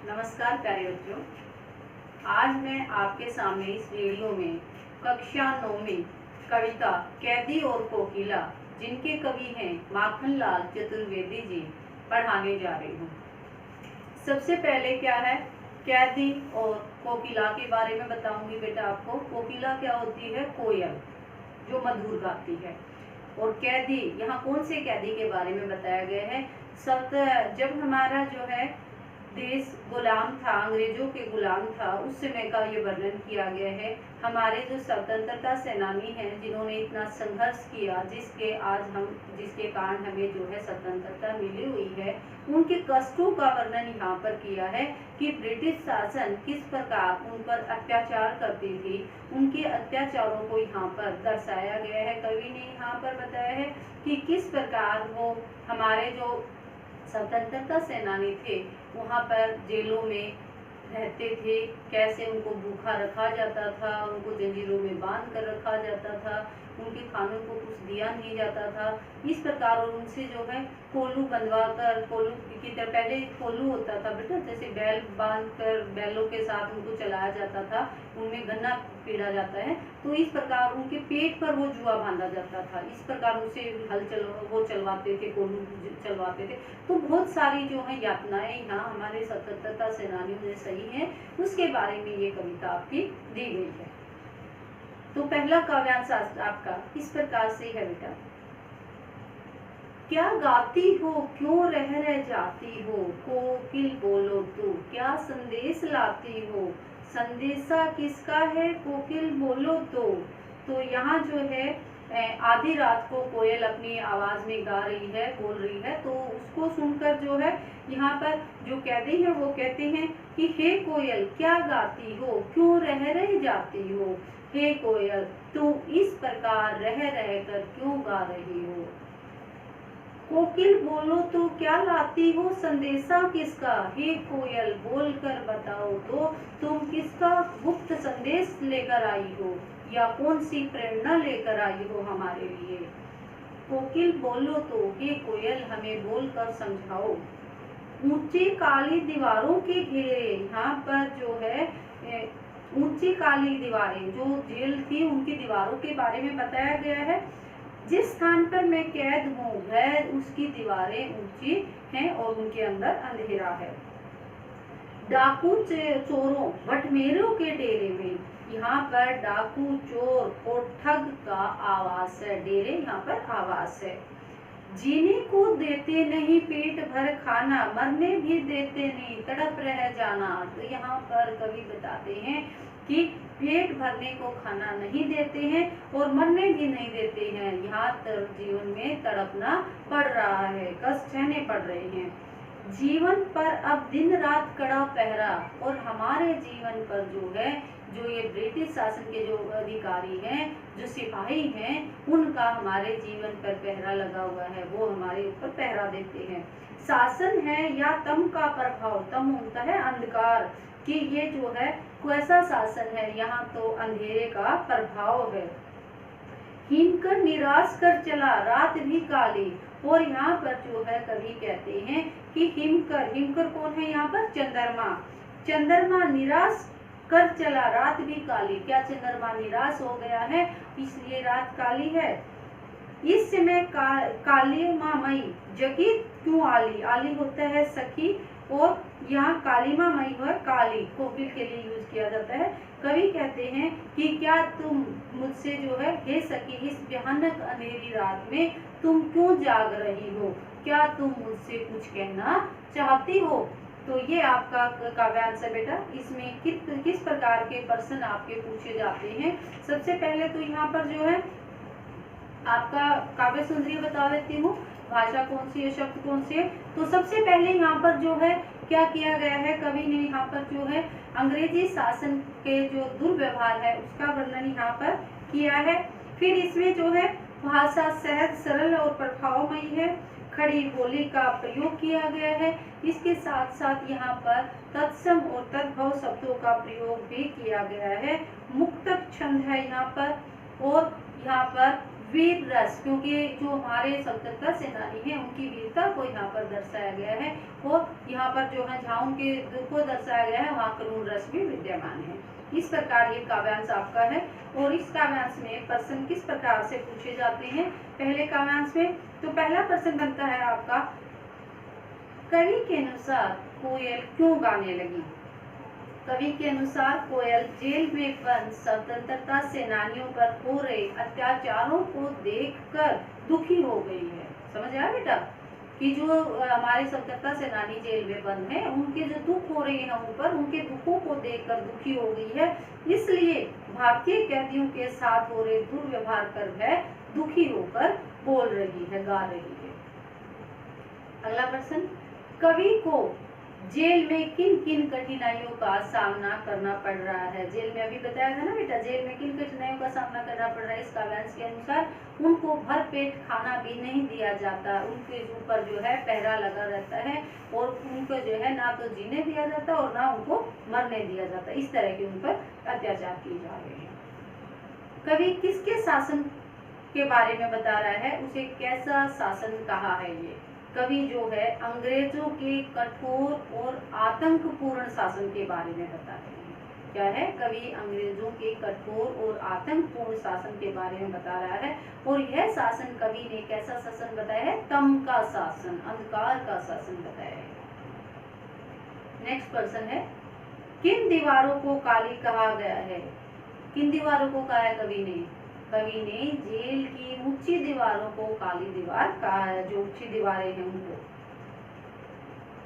नमस्कार प्यारे बच्चों। आज मैं आपके सामने इस वीडियो में कक्षा 9वीं कविता कैदी और कोकिला, जिनके कवि हैं माखनलाल चतुर्वेदी जी, पढ़ाने जा रही हूँ। सबसे पहले क्या है, कैदी और कोकिला के बारे में बताऊंगी बेटा आपको। कोकिला क्या होती है? कोयल, जो मधुर गाती है। और कैदी, यहाँ कौन से कैदी के बारे में बताया गया है? जब हमारा जो है देश गुलाम था, अंग्रेजों के गुलाम था, उस समय का ये वर्णन किया गया है। हमारे जो स्वतंत्रता सेनानी हैं, जिन्होंने इतना संघर्ष किया, जिसके कारण हमें जो है स्वतंत्रता मिली हुई है, उनके कष्टों का वर्णन यहाँ पर किया है कि ब्रिटिश शासन किस प्रकार उन पर अत्याचार करती थी। उनके अत्याचारों को यहाँ पर दर्शाया गया है। कवि ने यहाँ पर बताया है कि किस प्रकार वो हमारे जो स्वतंत्रता सेनानी थे वहाँ पर जेलों में रहते थे, कैसे उनको भूखा रखा जाता था, उनको जंजीरों में बांध कर रखा जाता था, उनके खानों को कुछ दिया नहीं जाता था। इस प्रकार और उनसे जो है कोलू बंधवा कर, कोलू की तरह, पहले कोलू होता था बेटा, जैसे बैल बांध कर बैलों के साथ उनको चलाया जाता था, उनमें गन्ना पीड़ा जाता है, तो इस प्रकार उनके पेट पर वो जुआ बांधा जाता था। इस प्रकार उसे वो चलवाते थे, कोलू चलवाते थे। तो बहुत सारी जो है यातनाएं यहाँ हमारे स्वतंत्रता सेनानियों ने सही है, उसके बारे में ये कविता आपकी दी गई है। तो पहला काव्यांश आपका इस प्रकार से है बेटा। क्या गाती हो, क्यों रह जाती हो, कोकिल बोलो तू, क्या संदेश लाती हो, संदेशा किसका है, कोकिल बोलो तो यहाँ जो है आधी रात को कोयल अपनी आवाज में गा रही है, बोल रही है, तो उसको सुनकर जो है यहाँ पर जो कैदी है वो कहते हैं कि हे कोयल क्या गाती हो, क्यों रह जाती हो, हे कोयल तू इस प्रकार रह कर क्यों गा रही हो। कोकिल बोलो तो क्या लाती हो, संदेशा किसका, हे कोयल बोल कर बताओ तो तुम किसका गुप्त संदेश लेकर आई हो, या कौन सी प्रेरणा लेकर आई हो हमारे लिए। कोकिल बोलो तो हे कोयल हमें बोलकर समझाओ। ऊंची काली दीवारों के घेरे, यहाँ पर जो है ऊंची काली दीवारें, जो जेल थी उनकी दीवारों के बारे में बताया गया है। जिस स्थान पर मैं कैद हूँ वह उसकी दीवारें ऊंची हैं और उनके अंदर अंधेरा है। डाकू चोरों भटमेरों के डेरे में, यहाँ पर डाकू चोर और ठग का आवास है, डेरे यहाँ पर आवास है। जीने को देते नहीं पेट भर खाना, मरने भी देते नहीं तड़प रह जाना। तो यहाँ पर कवि बताते हैं कि पेट भरने को खाना नहीं देते हैं और मरने भी नहीं देते हैं, यहाँ तक जीवन में तड़पना पड़ रहा है, कष्ट सहने पड़ रहे हैं। जीवन पर अब दिन रात कड़ा पहरा, और हमारे जीवन पर जो है, जो ये ब्रिटिश शासन के जो अधिकारी हैं, जो सिपाही हैं, उनका हमारे जीवन पर पहरा लगा हुआ है, वो हमारे ऊपर पहरा देते हैं। शासन है या तम का प्रभाव, तम होता है अंधकार, कि ये जो है कैसा शासन है, यहाँ तो अंधेरे का प्रभाव है। हिम कर निराश कर चला रात भी काली, और यहाँ पर जो है कवि कहते हैं कि हिमकर कौन है यहाँ पर? चंद्रमा। चंद्रमा निराश कर चला रात भी काली, क्या चंद्रमा निराश हो गया है इसलिए रात काली है। इस समय काली माँ मई जगी क्यों आली, आली होता है सखी, और यहाँ काली माँ मई है काली, कोकिल के लिए यूज किया जाता है। कवि कहते हैं कि क्या तुम मुझसे जो है हे सखी इस भयानक अंधेरी रात में तुम क्यों जाग रही हो, क्या तुम मुझसे कुछ कहना चाहती हो। तो ये आपका काव्यांश है बेटा। इसमें किस प्रकार के प्रश्न आपके पूछे जाते हैं। सबसे पहले तो यहाँ पर जो है आपका काव्य सुंदरी बता देती हूँ, भाषा कौन सी है, शब्द कौन से है। तो सबसे पहले यहाँ पर जो है क्या किया गया है, कवि ने यहाँ पर जो है अंग्रेजी शासन के जो दुर्व्यवहार है उसका वर्णन यहाँ पर किया है। फिर इसमें जो है भाषा सहज सरल और प्रभावमयी है, खड़ी बोली का प्रयोग किया गया है। इसके साथ साथ यहाँ पर तत्सम और तद्भव शब्दों का प्रयोग भी किया गया है। मुक्तक छंद है यहाँ पर, और यहाँ पर वीर रस, क्योंकि जो हमारे स्वतंत्रता सेनानी हैं उनकी वीरता को यहाँ पर दर्शाया गया है, और यहाँ पर जो है जहाँ उनके दुख को दर्शाया गया है वहाँ करुण रस भी विद्यमान है। इस प्रकार ये काव्यांश आपका है। और इस काव्यांश में प्रश्न किस प्रकार से पूछे जाते हैं पहले काव्यांश में, तो पहला प्रश्न बनता है आपका, कवि के अनुसार कोयल क्यों गाने लगी। कवि के अनुसार कोयल जेल में बंद स्वतंत्रता सेनानियों पर हो रहे अत्याचारों को देखकर दुखी हो गई है। समझ आया बेटा, कि जो हमारे स्वतंत्रता सेनानी जेल में बंद हैं उनके जो दुख हो रहे हैं ऊपर, उनके दुखों को देखकर दुखी हो गई है, इसलिए भारतीय कैदियों के साथ हो रहे दुर्व्यवहार कर वह दुखी होकर बोल रही है, गा रही है। अगला प्रश्न, कवि को जेल में किन किन कठिनाइयों का सामना करना पड़ रहा है। जेल में अभी बताया था ना बेटा, जेल में किन कठिनाइयों का सामना करना पड़ रहा है। इस काव्यांश के अनुसार उनको भरपेट खाना भी नहीं दिया जाता, उनके ऊपर जो है पहरा लगा रहता है, और उनको जो है ना तो जीने दिया जाता और ना उनको मरने दिया जाता। इस तरह के उन पर अत्याचार किए जा रहे हैं। कवि किसके शासन के बारे में बता रहा है, उसे कैसा शासन कहा है। ये कवि जो है अंग्रेजों के कठोर और आतंकपूर्ण शासन के बारे में बता रहे हैं। क्या है, कवि अंग्रेजों के कठोर और आतंकपूर्ण शासन के बारे में बता रहा है। और यह शासन कवि ने कैसा शासन बताया है, तम का शासन, अंधकार का शासन बताया है। नेक्स्ट प्रश्न है, किन दीवारों को काली कहा गया है। किन दीवारों को कहा है कवि ने, कवि ने जेल की ऊंची दीवारों को काली दीवार कहा है, जो ऊंची दीवारें हैं उनको।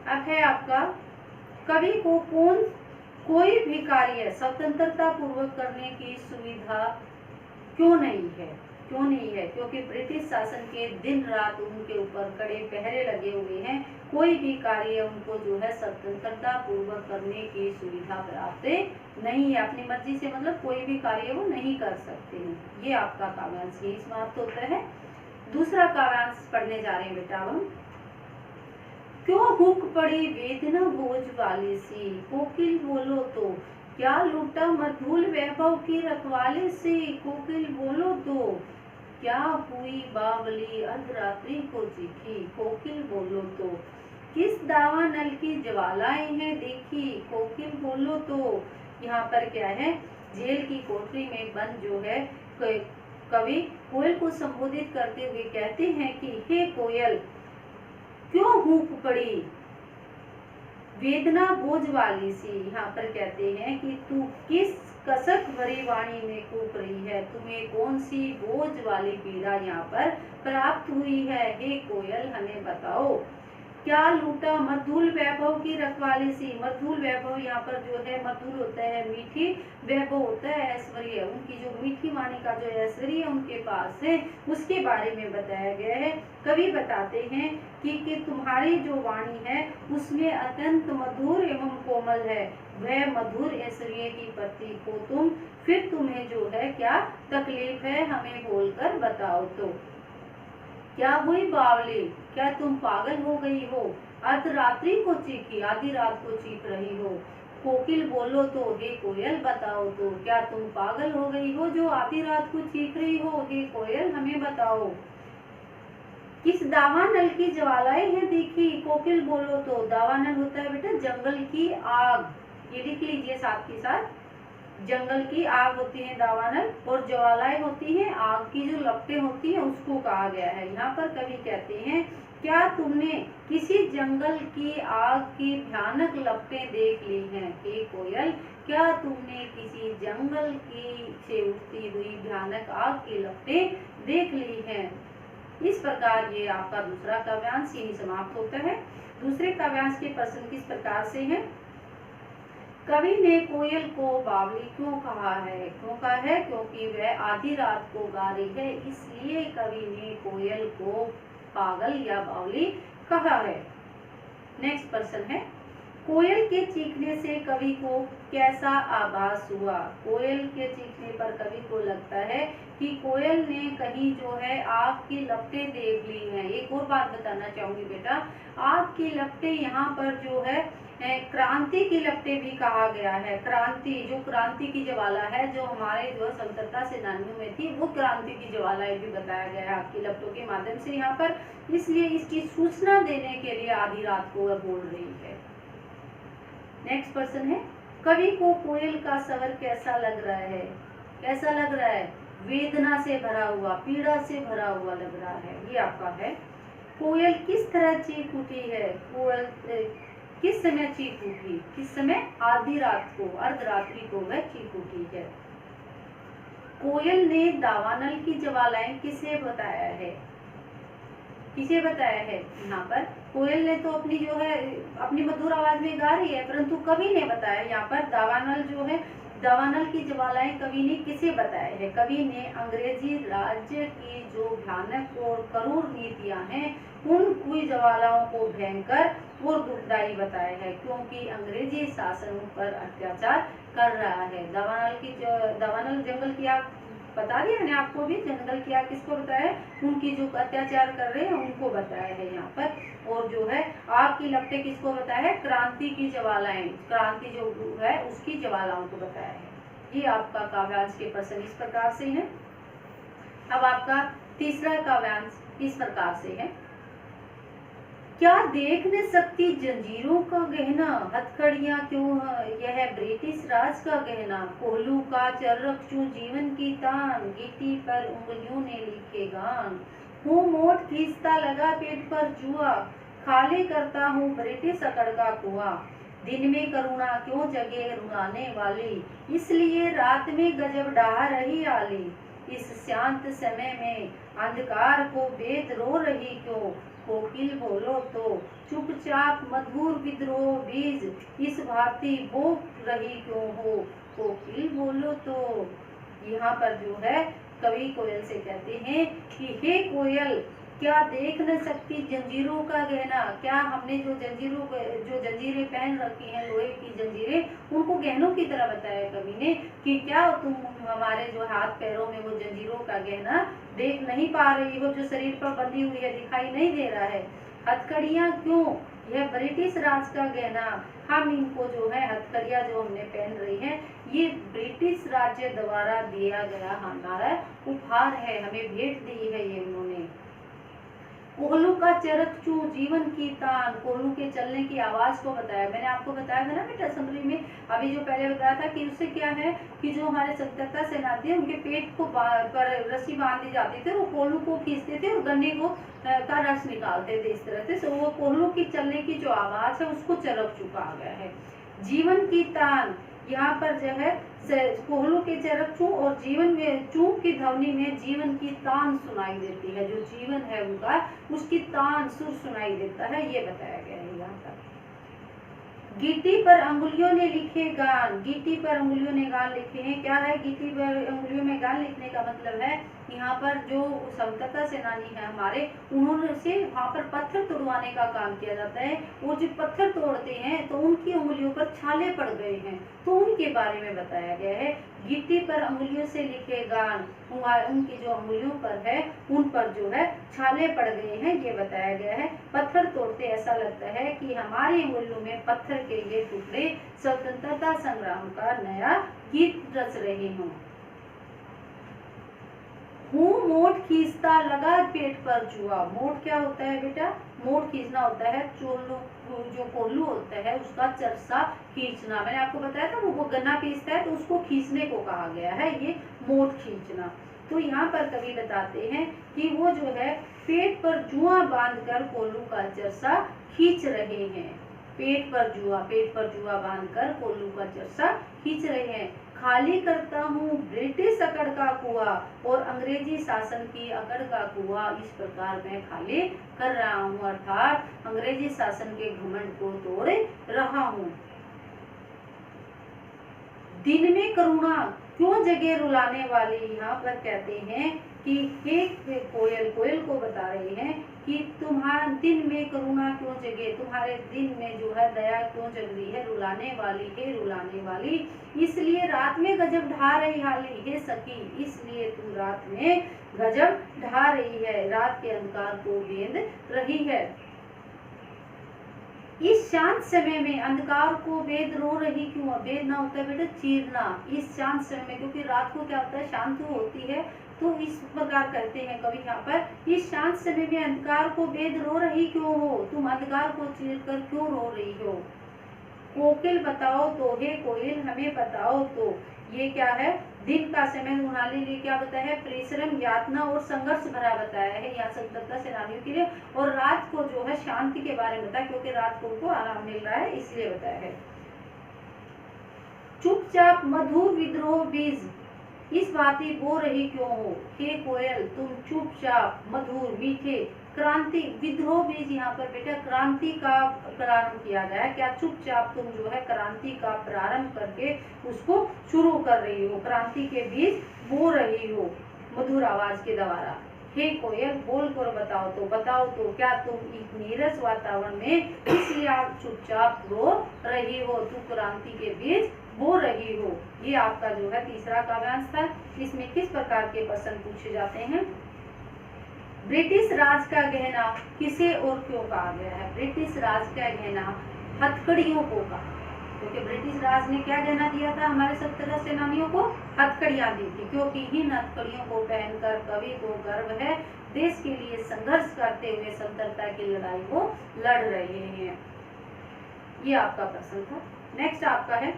अब है आपका, कवि को कोई भी कार्य स्वतंत्रता पूर्वक करने की सुविधा क्यों नहीं है। क्यों नहीं है, क्योंकि ब्रिटिश शासन के दिन रात उनके ऊपर कड़े पहरे लगे हुए हैं, कोई भी कार्य उनको जो है स्वतंत्रता पूर्वक करने की सुविधा प्राप्त नहीं है। अपनी मर्जी से मतलब कोई भी कार्य वो नहीं कर सकते हैं। ये आपका काव्यांश यही समाप्त होता है। दूसरा काव्यांश पढ़ने जा रहे हैं बेटा हम। क्यों हुक पड़ी वेदना बोझ वाली सी, कोकिल बोलो तो क्या लूटा मधुल वैभव की रखवाले से, कोकिल बोलो तो क्या हुई बावली अर्धरात्रि को चीखी, कोकिल बोलो तो किस दावानल की ज्वालाएं हैं देखी, कोकिल बोलो तो। यहाँ पर क्या है, जेल की कोठरी में बंद जो है कवि कोयल को संबोधित करते हुए कहते हैं कि हे कोयल क्यों हुक पड़ी वेदना बोझ वाली सी। यहाँ पर कहते हैं कि तू किस कसक भरी वाणी में कूक रही है, तुम्हें कौन सी बोझ वाली पीड़ा यहाँ पर प्राप्त हुई है, हे कोयल हमें बताओ। क्या लूटा मधुल वैभव की रखवाली सी। मधुल वैभव यहाँ पर जो है, मधुल होता है मीठी, वैभव होता है ऐश्वर्य, उनकी जो मीठी वाणी का जो ऐश्वर्य उनके पास है उसके बारे में बताया गया है। कवि बताते हैं कि तुम्हारी जो वाणी है उसमें अत्यंत मधुर एवं कोमल है, वह मधुर ऐश्वर्य की प्रतीक हो तुम, फिर तुम्हें जो है क्या तकलीफ है हमें बोलकर बताओ। तो क्या हुई बावली, क्या तुम पागल हो गई हो, अर्धरात्रि को चीखी, आधी रात को चीख रही हो, कोकिल बोलो तो हे कोयल बताओ तो क्या तुम पागल हो गई हो जो आधी रात को चीख रही हो, हे कोयल हमें बताओ। किस दावानल की ज्वालाएं हैं देखी, कोकिल बोलो तो। दावानल होता है बेटा जंगल की आग, ये लिख लीजिए साथ के साथ, जंगल की आग होती है दावानल, और ज्वालाएं होती हैं आग की जो लपटें होती हैं उसको कहा गया है। यहाँ पर कवि कहते हैं क्या तुमने किसी जंगल की आग की भयानक लपटें देख ली हैं, हे कोयल क्या तुमने किसी जंगल की से उठती हुई भयानक आग की लपटें देख ली हैं। इस प्रकार ये आपका दूसरा काव्यांश यही समाप्त होता है। दूसरे काव्यांश के प्रश्न किस प्रकार से हैं, कवि ने कोयल को बावली क्यों कहा है। क्यों कहा है, क्योंकि वह आधी रात को गा रही है, इसलिए कवि ने कोयल को पागल या बावली कहा है। नेक्स्ट प्रश्न है, कोयल के चीखने से कवि को कैसा आभास हुआ। कोयल के चीखने पर कवि को लगता है कि कोयल ने कहीं जो है आग की लपटें देख ली हैं। एक एक और बात बताना चाहूंगी बेटा, आग की लपटें यहाँ पर जो है क्रांति की लपटें भी कहा गया है। क्रांति, जो क्रांति की ज्वाला है जो हमारे जो स्वतंत्रता सेनानियों में थी, वो क्रांति की ज्वाला भी बताया गया है आग की लपटों के माध्यम से यहाँ पर। इसलिए इसकी सूचना देने के लिए आधी रात को वह बोल रही है। नेक्स्ट पर्सन है, कवि को कोयल का स्वर कैसा लग रहा है? कैसा लग रहा है? वेदना से भरा हुआ, पीड़ा से भरा हुआ लग रहा है। ये आपका है। कोयल किस तरह चीख उठी है? कोयल किस समय चीख उठी? किस समय? आधी रात को, अर्धरात्रि को वह चीख उठी है। कोयल ने दावानल की ज्वालाएं किसे बताया है? किसे बताया है? यहाँ पर कोयल ने तो अपनी जो है अपनी मधुर आवाज में गा रही है, परंतु कवि ने बताया यहाँ पर दावानल जो है, दावानल की ज्वालाएं कवि ने किसे बताया है? कवि ने अंग्रेजी राज्य की जो भयानक और करूर नीतियां हैं उन की ज्वालाओं को भयंकर और दुखदायी बताया है, क्योंकि अंग्रेजी शासन पर अत्याचार कर रहा है। दावानल जंगल की आग बता दिया मैंने आपको भी, जंगल की आग किसको बताया है? उनकी जो अत्याचार कर रहे हैं उनको बताया है यहाँ पर। और जो है आग की लपटें किसको बताया है? क्रांति की ज्वालाएं, क्रांति जो है उसकी ज्वालाओं को बताया है। ये आपका काव्यांश के प्रश्न इस प्रकार से है। अब आपका तीसरा काव्यांश इस प्रकार से है, क्या देख न सकती जंजीरों का गहना, हथकड़ियां क्यों यह ब्रिटिश राज का गहना, कोहलू का चर्रक चूं जीवन की तान, गिट्टी पर उंगलियों ने लिखे गान, हूँ मोट खींचता लगा पेट पर जुआ, खाली करता हूँ ब्रिटिश अकड़ का कुआं, दिन में करुणा क्यों जगे रुलाने वाली, इसलिए रात में गजब ढा रही आली, इस शांत समय में अंधकार को वेद रो रही क्यों, कोकिल बोलो तो चुपचाप मधुर विद्रोह बीज, इस भांति बो रही क्यों हो, कोकिल बोलो तो। यहाँ पर जो है कवि कोयल से कहते हैं कि हे कोयल, क्या देख न सकती जंजीरों का गहना, क्या हमने जो जंजीरें पहन रखी हैं, लोहे की जंजीरें, उनको गहनों की तरह बताया कवि ने कि क्या तुम हमारे जो हाथ पैरों में वो जंजीरों का गहना देख नहीं पा रही हो, जो शरीर पर बंधी हुई है, दिखाई नहीं दे रहा है। हथकड़ियां क्यों, यह ब्रिटिश राज का गहना, हम इनको जो है हथकड़ियां जो हमने पहन रही है, ये ब्रिटिश राज्य द्वारा दिया गया हमारा उपहार है, हमें भेंट दी है ये उन्होंने। कोहलू का चरक चू जीवन की तान, कोहलू के चलने की आवाज को बताया। मैंने आपको बताया था ना बेटा असम्बली में, अभी जो पहले बताया था कि उससे क्या है कि जो हमारे स्वतंत्रता सेनानी है उनके पेट को पर रस्सी बांध दी जाती थी, वो कोहलू को खींचते थे और गन्ने को का रस निकालते थे इस तरह से। तो वो कोहलू की चलने की जो आवाज है उसको चरक चू कहा गया है। जीवन की तान, यहाँ पर जो है कोहलू के चरक चू और जीवन में चू की ध्वनि में जीवन की तान सुनाई देती है, जो जीवन है उनका उसकी तान सुर सुनाई देता है, ये बताया गया है यहाँ पर। गिट्टी पर अंगुलियों ने लिखे गान, गिट्टी पर अंगुलियों ने गान लिखे हैं। क्या है गिट्टी पर अंगुलियों में गान लिखने का मतलब है, यहाँ पर जो स्वतंत्रता सेनानी है हमारे, उन्होंने से वहाँ पर पत्थर तोड़वाने का काम किया जाता है। वो जो पत्थर तोड़ते हैं तो उनकी उंगलियों पर छाले पड़ गए हैं, तो उनके बारे में बताया गया है। गिट्टी पर अंगुलियों से लिखे गान, उनकी जो अंगुलियों पर है उन पर जो है छाले पड़ गए हैं, ये बताया गया है। पत्थर तोड़ते ऐसा लगता है कि हमारी अंगुलियों में पत्थर के ये टुकड़े स्वतंत्रता संग्राम का नया गीत रच रहे हों। हूँ मोट खींचता लगा पेट पर जुआ, मोट क्या होता है बेटा? मोट खींचना होता है, जो कोल्लू होता है उसका चरसा खींचना। मैंने आपको बताया था वो गन्ना पीसता है तो उसको खींचने को कहा गया है, ये मोट खींचना। तो यहाँ पर कवि बताते हैं कि वो जो है पेट पर जुआ बांधकर कोल्लू का चरसा खींच रहे हैं। पेट पर जुआ बांधकर कोल्लू का चरसा खींच रहे हैं। खाली करता हूँ ब्रिटिश अकड़ का कुआं और अंग्रेजी शासन की अकड़ का कुआं, इस प्रकार मैं खाली कर रहा हूँ, अर्थात अंग्रेजी शासन के घमंड को तोड़ रहा हूँ। दिन में करुणा क्यों जगे रुलाने वाली, यहाँ पर कहते हैं कि हे कोयल, कोयल को बता रही हैं कि तुम्हारा दिन में करुणा क्यों जगे, तुम्हारे दिन में जो है दया क्यों जग रही है, रुलाने वाली है रुलाने वाली, इसलिए रात में गजब ढा रही हाली, हे सखी इसलिए तू रात में गजब ढा रही है, रात के अंधकार को भेद रही है। इस शांत समय में अंधकार को वेद रो रही क्यों, वेद ना होता है बेटा चीरना, इस शांत समय में, क्योंकि रात को क्या होता है शांत होती है, तो इस प्रकार कहते हैं कवि यहाँ पर, इस शांत समय में अंधकार को वेद रो रही क्यों हो, तुम अंधकार को चीर कर क्यों रो रही हो। कोकिल बताओ तो, हे कोयल हमें बताओ तो, ये क्या है, दिन का समय उन्हाने लिए क्या बताया है, परिश्रम यातना और संघर्ष भरा बताया है यहाँ स्वतंत्रता सेनानियों के लिए, और रात को जो है शांति के बारे में बताया, क्योंकि रात को उनको आराम मिल रहा है इसलिए बताया है। चुपचाप मधुर विद्रोह बीज इस भांति बो रही क्यों हो, हे कोयल तुम चुपचाप मधुर मीठे क्रांति, विद्रोह बीज यहाँ पर बेटा क्रांति का प्रारंभ किया गया है, क्या चुपचाप तुम जो है क्रांति का प्रारंभ करके उसको शुरू कर रही हो, क्रांति के बीज बो रही हो मधुर आवाज के द्वारा। हे कोयल बोल कर बताओ तो क्या तुम एक नीरस वातावरण में इसलिए आप चुपचाप रो रही हो, तू क्रांति के बीज बो रही हो। ये आपका जो है तीसरा काव्यांश था। इसमें किस प्रकार के प्रश्न पूछे जाते हैं। ब्रिटिश राज का गहना किसे और क्यों कहा गया है, ब्रिटिश राज का गहना हथकड़ियों को कहा, क्योंकि ब्रिटिश राज ने क्या गहना दिया था हमारे स्वतंत्रता सेनानियों को, हथकड़ियां दी थी, क्योंकि इन हथकड़ियों को पहनकर कवि को गर्व है, देश के लिए संघर्ष करते हुए स्वतंत्रता की लड़ाई को लड़ रहे हैं। ये आपका प्रश्न था। नेक्स्ट आपका है,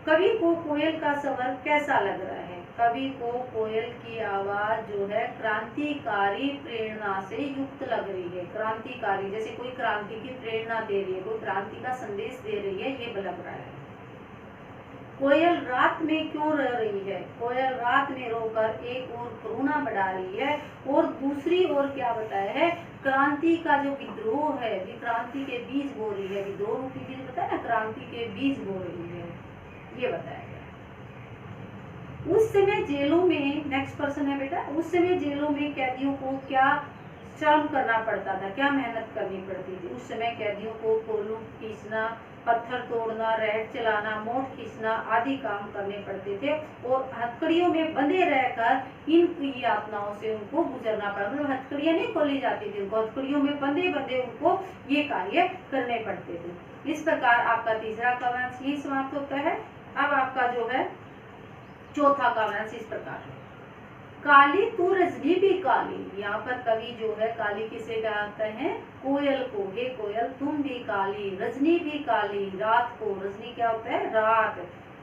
कवि को कोयल का स्वर कैसा लग रहा है, कवि को कोयल की आवाज जो है क्रांतिकारी प्रेरणा से युक्त लग रही है, क्रांतिकारी जैसे कोई क्रांति की प्रेरणा दे रही है, कोई क्रांति का संदेश दे रही है, ये लग रहा है। कोयल रात में क्यों रो रही है, कोयल रात में रोकर एक और करुणा बढ़ा रही है, और दूसरी ओर क्या बताया है, क्रांति का जो विद्रोह है, क्रांति के बीज बो रही है, विद्रोह रूपी बीज बताया ना, क्रांति के बीज बो रही है, ये बताया गया। उस समय जेलों में, नेक्स्ट पर्सन है बेटा, उस समय जेलों में कैदियों को क्या श्रम करना पड़ता था, क्या मेहनत करनी पड़ती थी। उस समय कैदियों को कोलू खींचना, पत्थर तोड़ना, रेत चलाना, मोट खींचना आदि काम करने पड़ते थे, और हथकड़ियों में बंधे रहकर इन यातनाओं से उनको गुजरना पड़ा, मतलब हथकड़ियां नहीं खोली जाती थी, उनको हथकड़ियों में बंधे बंधे उनको ये कार्य करने पड़ते थे। इस प्रकार आपका तीसरा काव्यांश यही समाप्त होता है। अब आपका जो है चौथा काव्यांश इस प्रकार है, काली तू रजनी भी काली। यहाँ पर कवि जो है काली किसे कहते हैं, कोयल को, हे कोयल तुम भी काली, रजनी भी काली, रात को, रजनी क्या होता है रात,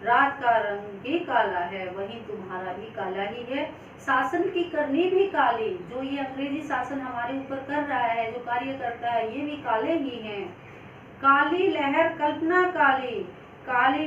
रात का रंग भी काला है, वही तुम्हारा भी काला ही है, शासन की करनी भी काली, जो ये अंग्रेजी शासन हमारे ऊपर कर रहा है, जो कार्य करता है, ये भी काले ही हैं। काली लहर कल्पना काली, काली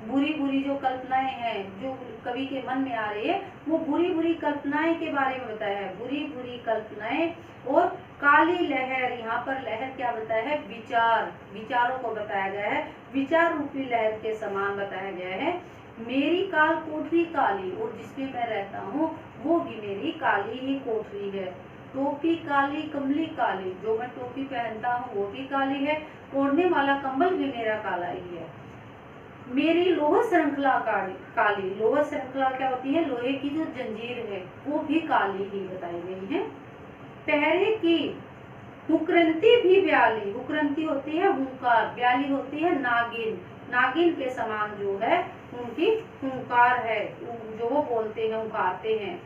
बुरी बुरी जो कल्पनाएं हैं जो कवि के मन में आ रही है, वो बुरी बुरी कल्पनाएं के बारे में बताया है, बुरी बुरी कल्पनाएं। और काली लहर, यहाँ पर लहर क्या बताया है, विचार, विचारों को बताया गया है, विचार रूपी लहर के समान बताया गया है। मेरी काल कोठरी काली, और जिसमें मैं रहता हूँ वो भी मेरी काली ही कोठरी है। टोपी काली कमली काली, जो मैं टोपी पहनता हूँ वो भी काली है, ओढ़ने वाला कंबल भी मेरा काला ही है। मेरी लोह श्रृंखला काली, लोह श्रृंखला क्या होती है, लोहे की जो जंजीर है वो भी काली ही बताई गई है। पहरे की हुक्रांती भी ब्याली, हुक्रांती होती है हुंकार, ब्याली होती है नागिन, नागिन के समान जो है उनकी हुंकार है, जो वो बोलते हैं हुंकारते हैं।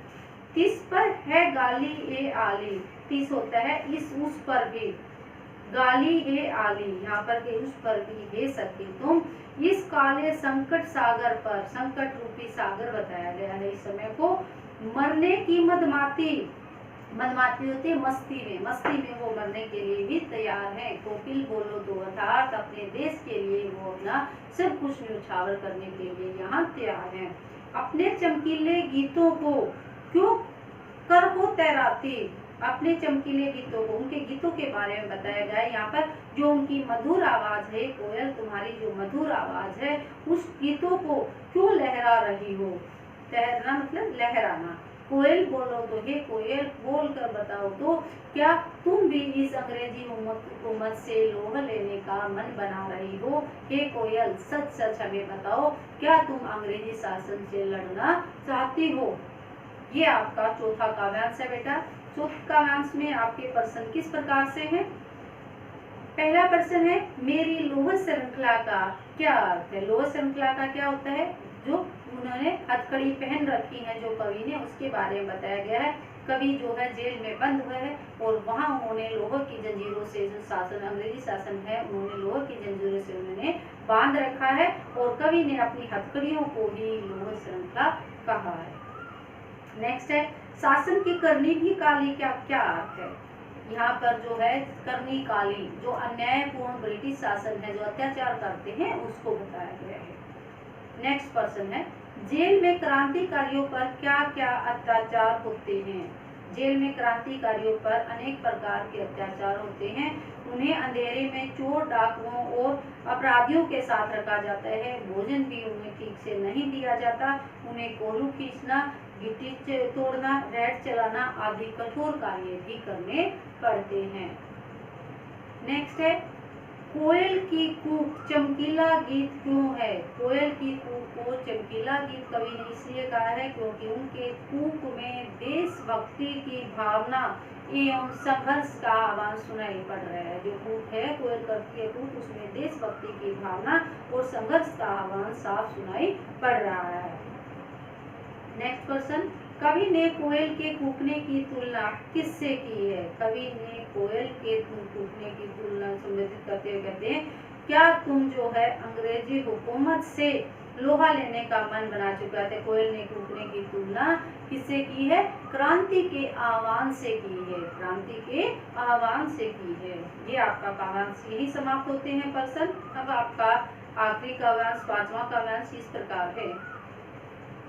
तिस पर है गाली ए आली, तिस होता है इस उस पर भी, गाली हे आली, यहाँ पर के उस पर भी हे सखी तुम, इस काले संकट सागर पर, संकट रूपी सागर बताया गया है इस समय को, मरने की मदमाती, मदमाती होती है मस्ती में, मस्ती में वो मरने के लिए भी तैयार है। कोकिल बोलो तो, अर्थात अपने देश के लिए वो अपना सब कुछ न्यौछावर करने के लिए यहाँ तैयार है। अपने चमकीले गीतों को क्यों कर हो तैराती, अपने चमकीले गीतों को, उनके गीतों के बारे में बताया गया है यहाँ पर। जो उनकी मधुर आवाज है, कोयल तुम्हारी जो मधुर आवाज है, उस गीतों को क्यों लहरा रही हो, तैरना मतलब लहराना, कोयल बोलो तो, हे कोयल बोल कर बताओ तो, क्या तुम भी इस अंग्रेजी हुकूमत से लोहा लेने का मन बना रही हो? हे कोयल सच सच हमें बताओ, क्या तुम अंग्रेजी शासन से लड़ना चाहती हो? ये आपका चौथा काव्यांश है बेटा। चौथे काव्यांश में आपके प्रश्न किस प्रकार से हैं? पहला प्रश्न है, मेरी लोह श्रृंखला का क्या अर्थ है? लोह श्रृंखला का क्या होता है? जो उन्होंने हथकड़ी पहन रखी है जो कवि ने, उसके बारे में बताया गया है। कवि जो है जेल में बंद हुए हैं और वहां उन्होंने लोह की जंजीरों से, जो शासन अंग्रेजी शासन है, उन्होंने लोह की जंजीरों से उन्होंने बांध रखा है और कवि ने अपनी हथकड़ियों को ही लोह श्रृंखला कहा है। नेक्स्ट है, शासन की करनी भी काली का क्या अर्थ है? यहाँ पर जो है करनी काली, जो अन्यायपूर्ण ब्रिटिश शासन है, जो अत्याचार करते हैं, उसको बताया गया है। नेक्स्ट प्रश्न है, जेल में क्रांतिकारियों पर क्या क्या अत्याचार होते हैं? जेल में क्रांतिकारियों पर अनेक प्रकार के अत्याचार होते हैं। उन्हें अंधेरे में चोर डाकुओं और अपराधियों के साथ रखा जाता है। भोजन भी उन्हें ठीक से नहीं दिया जाता। उन्हें कोलू खींचना, गिट्टी तोड़ना, रैट चलाना आदि कठोर कार्य भी करने पड़ते हैं। नेक्स्ट है, कोयल की कूक चमकीला गीत क्यों है? कोयल की कूक को चमकीला गीत कवि ने इसलिए कहा है क्योंकि उनके कूक में देशभक्ति की भावना एवं संघर्ष का आह्वान सुनाई पड़ रहा है। जो कूक है, कोयल करती है कूक, उसमें देशभक्ति की भावना और संघर्ष का आह्वान साफ सुनाई पड़ रहा है। नेक्स्ट क्वेश्चन, कवि ने कोयल के कूकने की तुलना किससे की है? कवि ने कोयल के कूकने की तुलना संबोधित करते हुए कहते हैं, क्या तुम जो है अंग्रेजी हुकूमत से लोहा लेने का मन बना चुका है? कोयल ने कूकने की तुलना किससे की है? क्रांति के आह्वान से की है। क्रांति के आह्वान से की है। ये आपका काव्यांश यही समाप्त होते हैं प्रश्न। अब आपका आखिरी काव्यांश, पांचवा काव्यांश इस प्रकार है,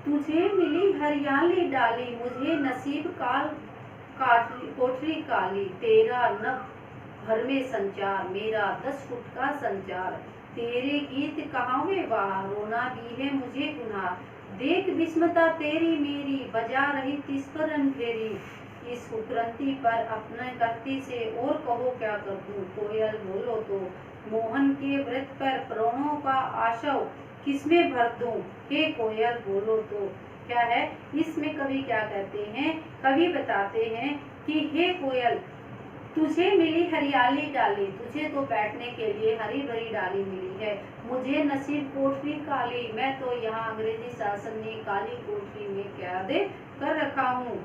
तुझे मिली हरियाली डाली, मुझे नसीब काल कोठरी काली, तेरा नभ भर में संचार, मेरा 10 फुट का संचार, तेरे गीत कहावे वाह, रोना भी है मुझे गुनाह, देख विस्मता तेरी मेरी, बजा रही तिस पर अंधेरी, इस कुकरंती पर अपने करती से और कहो क्या कर दूं? कोयल बोलो तो, मोहन के व्रत पर प्राणों का आशव किसमें भर दूं? हे कोयल बोलो तो, क्या है इसमें कवि क्या कहते हैं? कवि बताते हैं कि हे कोयल, तुझे मिली हरियाली डाली, तुझे तो बैठने के लिए हरी भरी डाली मिली है, मुझे नसीब कोठरी काली, मैं तो यहाँ अंग्रेजी शासन ने काली कोठरी में कैद कर रखा हूँ।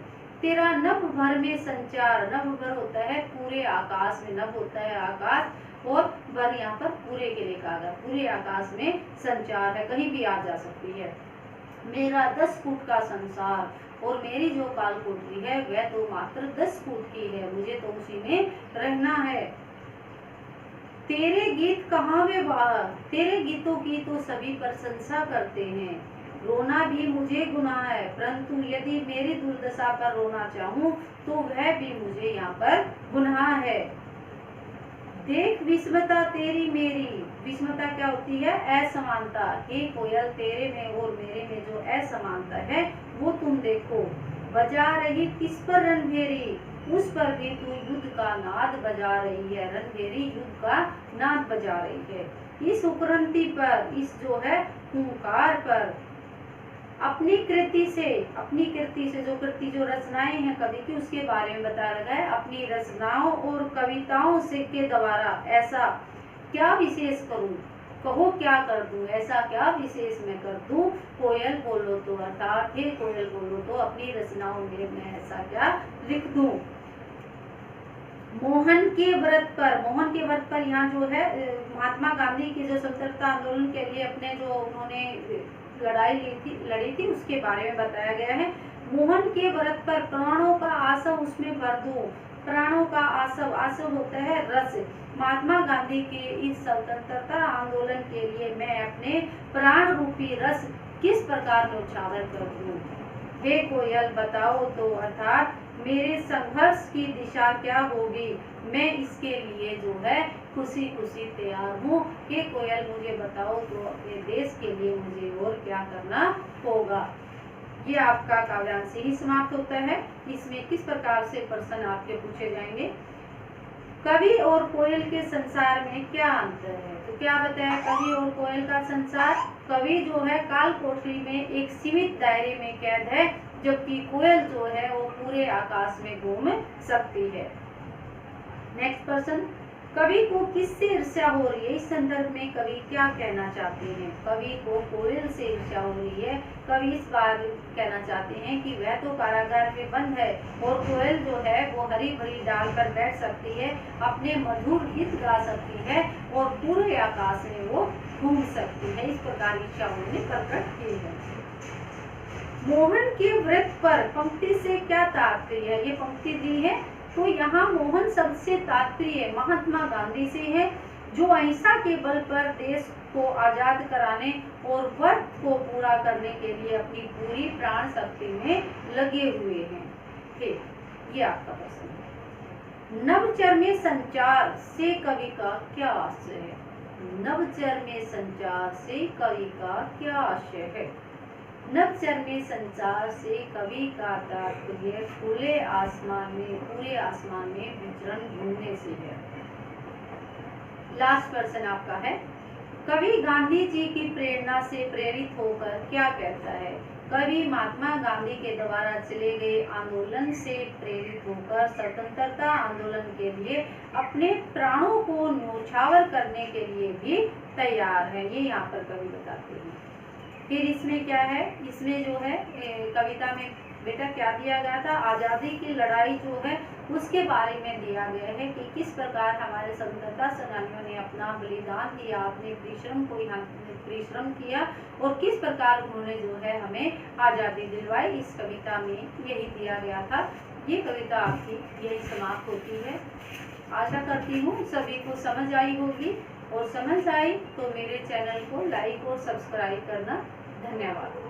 तेरा नभ भर में संचार, नभ भर होता है पूरे आकाश में, नभ होता है आकाश और भर यहाँ पर पूरे के लिए कहा गया, पूरे आकाश में संचार है, कहीं भी आ जा सकती है। मेरा 10 फुट का संसार, और मेरी जो काल कोठरी है वह तो मात्र 10 फुट की है, मुझे तो उसी में रहना है। तेरे गीत कहाँ वे बाहर, तेरे गीतों की तो सभी प्रशंसा करते हैं, रोना भी मुझे गुनाह है, परंतु यदि मेरी दुर्दशा पर रोना चाहूँ तो वह भी मुझे यहाँ पर गुनाह है। देख विस्मता तेरी मेरी, विस्मता क्या होती है? असमानता। हे कोयल, तेरे में और मेरे में जो असमानता है वो तुम देखो। बजा रही किस पर रणभेरी, उस पर भी तू युद्ध का नाद बजा रही है, रणभेरी युद्ध का नाद बजा रही है। इस उपरंती पर, इस जो है हुंकार पर, अपनी कृति से जो कृति जो रचनाएं हैं कवि की, उसके बारे में बताया गया है। अपनी रचनाओं और कविताओं से के द्वारा ऐसा क्या विशेष करूं, कहो क्या कर दूं, ऐसा क्या विशेष मैं कर दूं? कोयल बोलो तो, अर्थात हे कोयल बोलो तो, अपनी रचनाओं में मैं ऐसा क्या लिख दूं? मोहन के व्रत पर यहाँ जो है महात्मा गांधी की जो स्वतंत्रता आंदोलन के लिए अपने जो उन्होंने लड़ी थी उसके बारे में बताया गया है। मोहन के व्रत पर प्राणों का आसव उसमें भर दूं, प्राणों का आसव होता है रस। महात्मा गांधी के इस स्वतंत्रता आंदोलन के लिए मैं अपने प्राण रूपी रस किस प्रकार न्यौछावर कर दूं? हे कोयल बताओ तो, अर्थात मेरे संघर्ष की दिशा क्या होगी, मैं इसके लिए जो है खुशी खुशी तैयार हूँ। हे कोयल मुझे बताओ तो, अपने देश के लिए मुझे और क्या करना होगा? ये आपका काव्यांश ही समाप्त होता है। इसमें किस प्रकार से प्रश्न आपके पूछे जाएंगे। कवि और कोयल के संसार में क्या अंतर है। तो क्या बताया, कवि और कोयल का संसार, कवि जो है काल कोठरी में एक सीमित दायरे में कैद है, जबकि कोयल जो है वो पूरे आकाश में घूम सकती है। नेक्स्ट प्रश्न, कवि को किससे ईर्ष्या हो रही है। इस संदर्भ में कवि क्या कहना चाहते हैं। कवि को कोयल से ईर्ष्या हो रही है। कवि इस बार कहना चाहते हैं कि वह तो कारागार में बंद है और कोयल जो है वो हरी भरी डाल पर बैठ सकती है, अपने मधुर गीत गा सकती है और पूरे आकाश में वो घूम सकती है। इस प्रकार ईर्ष्या उन्होंने प्रकट की है। मोहन के व्रत पर पंक्ति से क्या तात्पर्य है। ये पंक्ति दी है तो यहाँ मोहन शब्द से तात्पर्य महात्मा गांधी से है, जो अहिंसा के बल पर देश को आजाद कराने और व्रत को पूरा करने के लिए अपनी पूरी प्राण शक्ति में लगे हुए हैं। फिर ये आपका प्रश्न है, नवचर में संचार से कवि का क्या आशय है। नवचर में संचार से कवि का क्या आशय है। नवचर में संचार से कवि का तात्पर्य पूरे आसमान में विचरण घूमने से है। लास्ट प्रश्न आपका है, कवि गांधी जी की प्रेरणा से प्रेरित होकर क्या कहता है। कवि महात्मा गांधी के द्वारा चले गए आंदोलन से प्रेरित होकर स्वतंत्रता आंदोलन के लिए अपने प्राणों को न्योछावर करने के लिए भी तैयार है। ये यहाँ पर कवि बताते हैं। फिर इसमें क्या है, इसमें जो है कविता में बेटा क्या दिया गया था, आज़ादी की लड़ाई जो है उसके बारे में दिया गया है कि किस प्रकार हमारे स्वतंत्रता सेनानियों ने अपना बलिदान दिया, अपने परिश्रम किया और किस प्रकार उन्होंने जो है हमें आज़ादी दिलवाई। इस कविता में यही दिया गया था। ये कविता आपकी यही समाप्त होती है। आशा करती हूँ सभी को समझ आई होगी, और समझ आई तो मेरे चैनल को लाइक और सब्सक्राइब करना। धन्यवाद।